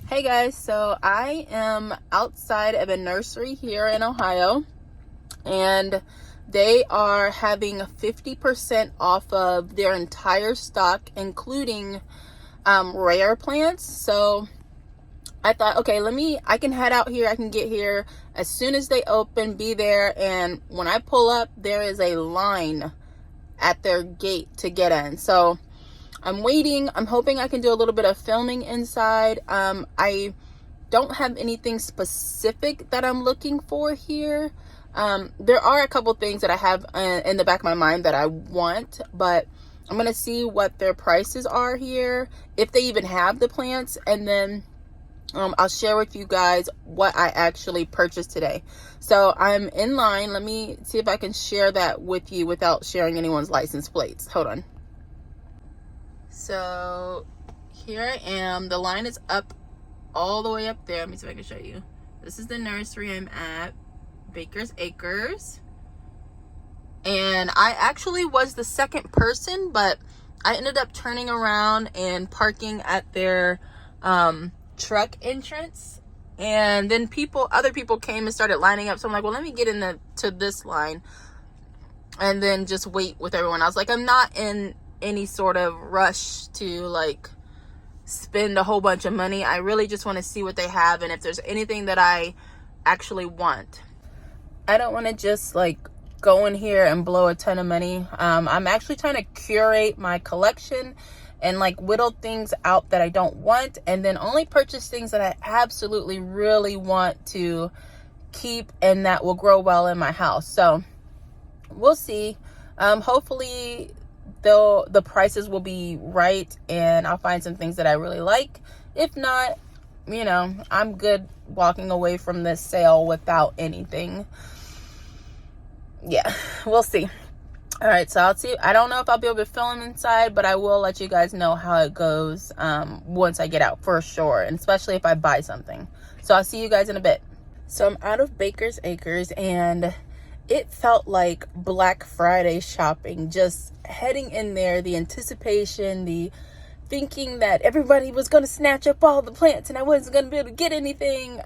Hey guys, so I am outside of a nursery here in Ohio, and they are having 50% off of their entire stock, including rare plants. So I thought, okay, I can head out here. I can get here as soon as they open, be there. And when I pull up, there is a line at their gate to get in. So I'm waiting. I'm hoping I can do a little bit of filming inside. I don't have anything specific that I'm looking for here. There are a couple things that I have in the back of my mind that I want, but I'm going to see what their prices are here, if they even have the plants, and then I'll share with you guys what I actually purchased today. So I'm in line. Let me see if I can share that with you without sharing anyone's license plates. Hold on. So here I am. The line is up all the way up there. Let me see if I can show you. This is the nursery I'm at, Baker's Acres. And I actually was the second person, but I ended up turning around and parking at their truck entrance. And then other people came and started lining up. So I'm like, well, let me get to this line and then just wait with everyone. I was like, I'm not in any sort of rush to like spend a whole bunch of money. I really just want to see what they have and if there's anything that I actually want. I don't want to just like go in here and blow a ton of money. I'm actually trying to curate my collection and like whittle things out that I don't want, and then only purchase things that I absolutely really want to keep and that will grow well in my house. So we'll see. Hopefully the prices will be right and I'll find some things that I really like. If not, you know, I'm good walking away from this sale without anything. Yeah, we'll see. All right, so I'll see. I don't know if I'll be able to film inside, but I will let you guys know how it goes once I get out for sure, and especially if I buy something. So I'll see you guys in a bit. So I'm out of Baker's Acres, and it felt like Black Friday shopping, just heading in there, the anticipation, the thinking that everybody was going to snatch up all the plants and I wasn't going to be able to get anything.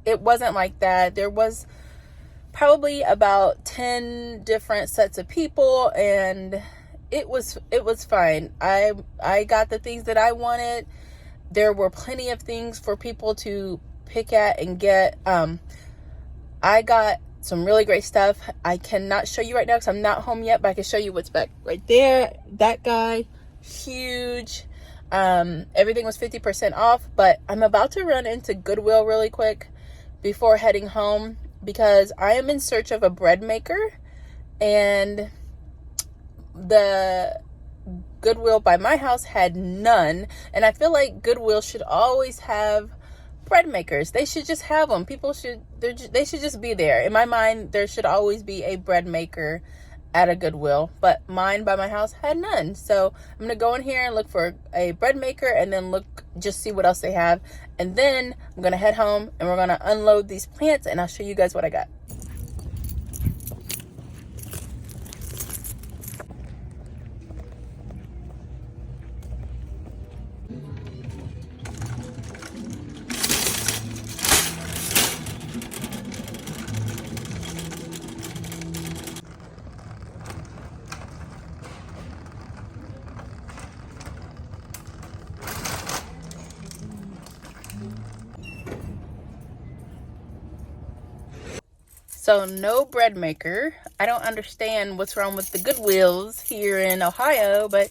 It wasn't like that. There was probably about 10 different sets of people, and it was fine. I got the things that I wanted. There were plenty of things for people to pick at and get. I got some really great stuff. I cannot show you right now because I'm not home yet, but I can show you what's back right there. That guy, huge. Everything was 50% off, but I'm about to run into Goodwill really quick before heading home because I am in search of a bread maker, and the Goodwill by my house had none, and I feel like Goodwill should always have bread makers. They should just have them. They should just be there. In my mind, there should always be a bread maker at a Goodwill, but mine by my house had none. So I'm gonna go in here and look for a bread maker, and then just see what else they have, and then I'm gonna head home and we're gonna unload these plants and I'll show you guys what I got. So no bread maker. I don't understand what's wrong with the Goodwills here in Ohio, but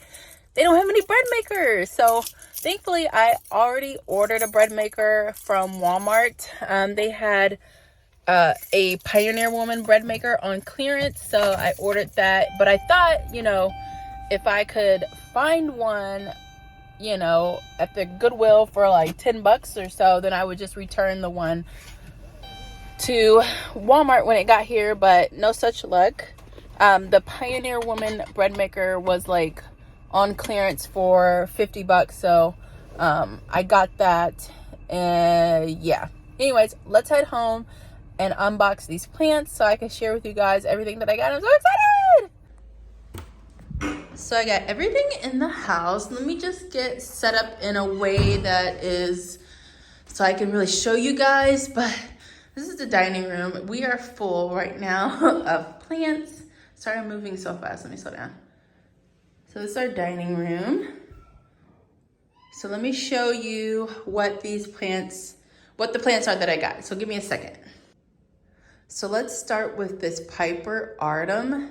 they don't have any bread makers. So thankfully I already ordered a bread maker from Walmart. They had a Pioneer Woman bread maker on clearance, so I ordered that. But I thought, you know, if I could find one, you know, at the Goodwill for like $10 or so, then I would just return the one to Walmart when it got here, but no such luck. The Pioneer Woman bread maker was like on clearance for $50, so I got that. Yeah, anyways, let's head home and unbox these plants so I can share with you guys everything that I got. I'm so excited! So I got everything in the house. Let me just get set up in a way that is so I can really show you guys, but this is the dining room. We are full right now of plants. Sorry, I'm moving so fast. Let me slow down. So this is our dining room. So let me show you what the plants are that I got. So give me a second. So let's start with this Piper Auritum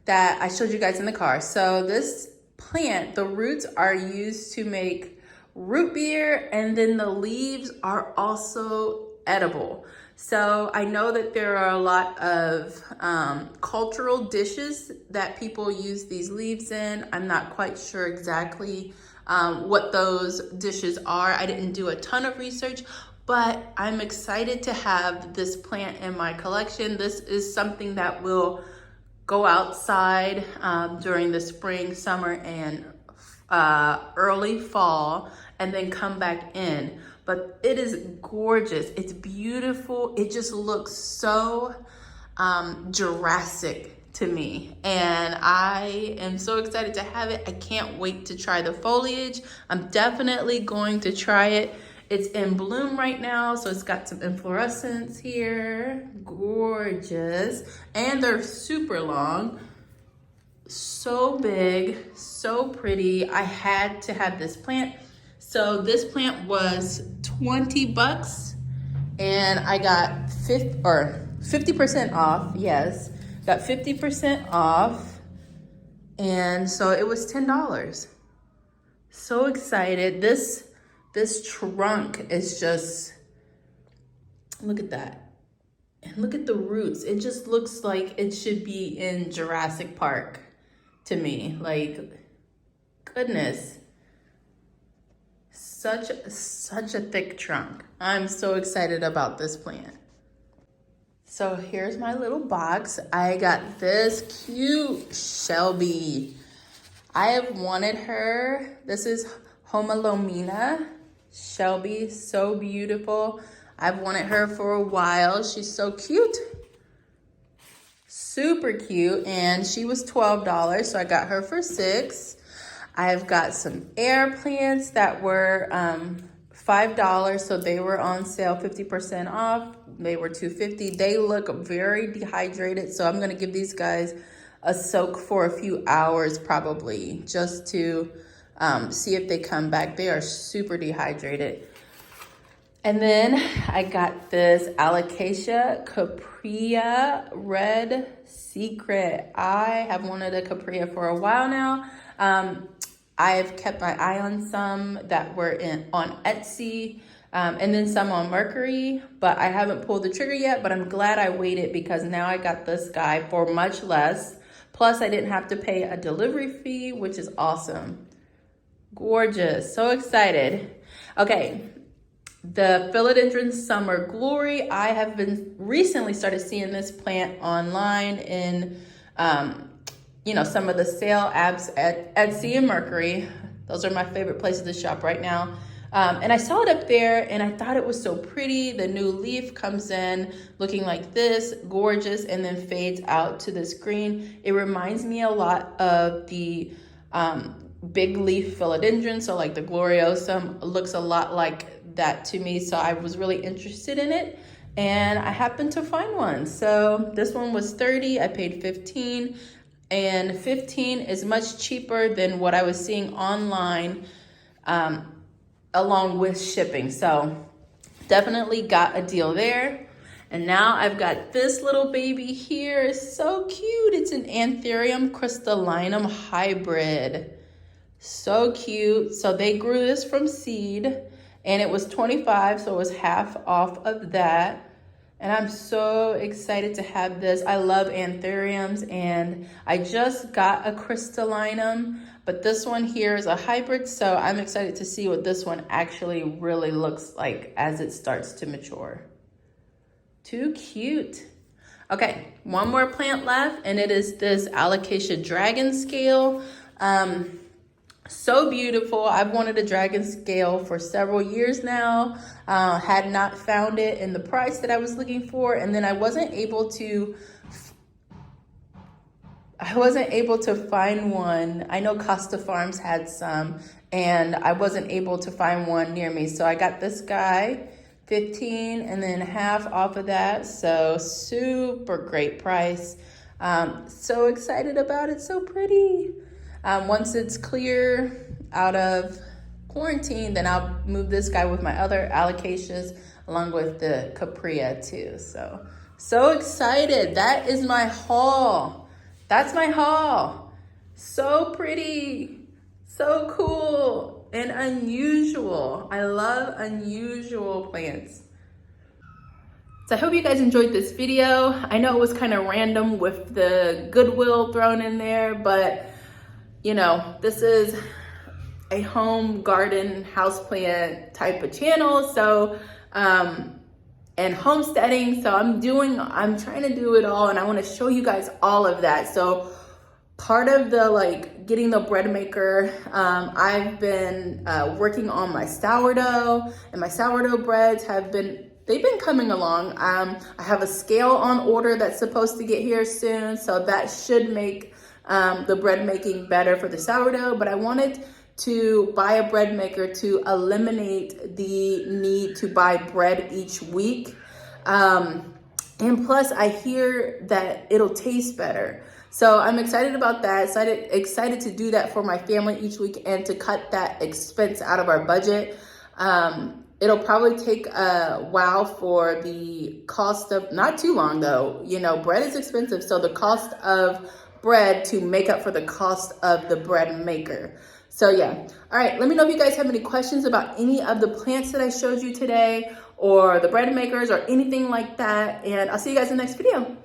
that I showed you guys in the car. So this plant, the roots are used to make root beer, and then the leaves are also edible. So I know that there are a lot of cultural dishes that people use these leaves in. I'm not quite sure exactly what those dishes are. I didn't do a ton of research, but I'm excited to have this plant in my collection. This is something that will go outside during the spring, summer, and early fall, and then come back in. But it is gorgeous. It's beautiful. It just looks so Jurassic to me. And I am so excited to have it. I can't wait to try the foliage. I'm definitely going to try it. It's in bloom right now, so it's got some inflorescence here. Gorgeous. And they're super long. So big, so pretty. I had to have this plant. So this plant was 20 bucks and I got 50% off. Yes, got 50% off. And so it was $10. So excited. This trunk is just, look at that. And look at the roots. It just looks like it should be in Jurassic Park to me. Like, goodness. Such a thick trunk. I'm so excited about this plant. So here's my little box. I got this cute Shelby. I have wanted her. This is Homalomena Selby, so beautiful. I've wanted her for a while. She's so cute. Super cute. And she was $12, so I got her for $6. I've got some air plants that were $5, so they were on sale, 50% off. They were $2.50. They look very dehydrated, so I'm gonna give these guys a soak for a few hours probably, just to see if they come back. They are super dehydrated. And then I got this Alocasia Cuprea Red Secret. I have wanted a Cuprea for a while now. I've kept my eye on some that were on Etsy, and then some on Mercury, but I haven't pulled the trigger yet, but I'm glad I waited because now I got this guy for much less. Plus I didn't have to pay a delivery fee, which is awesome. Gorgeous, so excited. Okay, the Philodendron Summer Glory. I have been recently started seeing this plant online in, some of the sale apps at Etsy and Mercury. Those are my favorite places to shop right now. And I saw it up there and I thought it was so pretty. The new leaf comes in looking like this, gorgeous, and then fades out to this green. It reminds me a lot of the big leaf philodendron. So like the gloriosum looks a lot like that to me. So I was really interested in it and I happened to find one. So this one was $30, I paid $15. And $15 is much cheaper than what I was seeing online, along with shipping. So definitely got a deal there. And now I've got this little baby here. It's so cute. It's an Anthurium Crystillinum hybrid. So cute. So they grew this from seed and it was $25, so it was half off of that. And I'm so excited to have this. I love anthuriums and I just got a crystallinum, but this one here is a hybrid. So I'm excited to see what this one actually really looks like as it starts to mature. Too cute. Okay, one more plant left and it is this Alocasia dragon scale. So beautiful. I've wanted a dragon scale for several years now. Had not found it in the price that I was looking for. And then I wasn't able to I wasn't able to find one. I know Costa Farms had some, and I wasn't able to find one near me. So I got this guy, 15 and then half off of that. So super great price. So excited about it, so pretty. Once it's clear out of quarantine, then I'll move this guy with my other alocasias along with the Cuprea too. So excited. That is my haul. That's my haul. So pretty, so cool, and unusual. I love unusual plants. So I hope you guys enjoyed this video. I know it was kind of random with the Goodwill thrown in there, but you know, this is a home garden houseplant type of channel. So, and homesteading. So I'm trying to do it all, and I want to show you guys all of that. So part of the like getting the bread maker, I've been working on my sourdough, and my sourdough breads they've been coming along. I have a scale on order that's supposed to get here soon, so that should make the bread making better for the sourdough. But I wanted to buy a bread maker to eliminate the need to buy bread each week. And plus I hear that it'll taste better. So I'm excited about that. Excited to do that for my family each week and to cut that expense out of our budget. It'll probably take a while for the cost of, not too long though, you know, bread is expensive. So the cost of bread to make up for the cost of the bread maker. So yeah, all right, let me know if you guys have any questions about any of the plants that I showed you today or the bread makers or anything like that. And I'll see you guys in the next video.